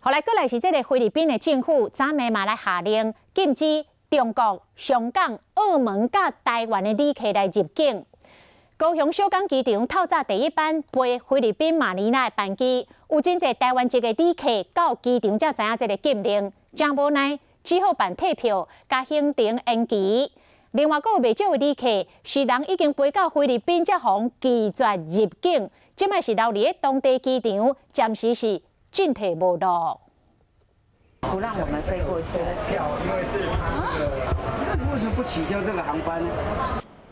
后来，过来是这个菲律宾的政府，昨暝嘛来下令禁止中国、香港、澳门甲台湾的旅客来入境。高雄小港机场透早第一班飞菲律宾马尼拉的班机，有真侪台湾籍的旅客到机场才知影这个禁令，真无奈只好办退票，甲行程延期。另外，阁有袂少的旅客是人已经飞到菲律宾，才互拒绝入境，即卖是留伫咧当地机场，暂时是进退无路。不让我们飞过去。票，因为是那为什么不取消这个航班呢？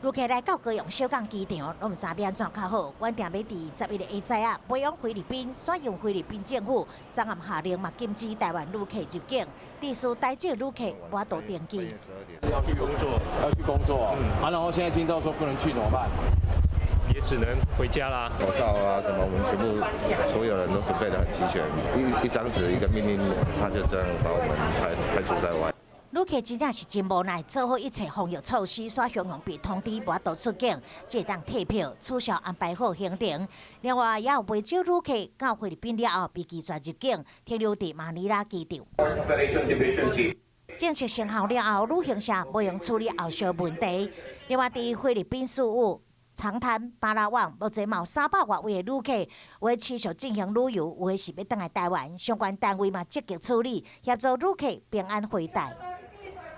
旅客来到高雄小港机场，拢唔知要安怎较好。原定要伫11日下早飞往菲律宾，选用菲律宾政府昨暗下令嘛禁止台湾旅客入境，地属带走旅客无法度登机。要去工作，然后现在听到说不能去怎么办？也只能回家啦。口罩啊什么，我们全部所有人都准备得很齐全，一张纸一个命令，他就这样把我们排除在外。旅客真正是真无奈，做好一切防疫措施，煞向用被通知无法度出境，才当退票取消安排好行程。另外，也有不少旅客到菲律宾了后被拒绝入境，停留伫马尼拉机场。政策生效了后，旅行社无用处理后续问题。另外，伫菲律宾事务。长滩、巴拉望目前有300多位的旅客，有的持续进行旅游，有的是要返来台湾。相关单位嘛积极处理，协助旅客平安回台。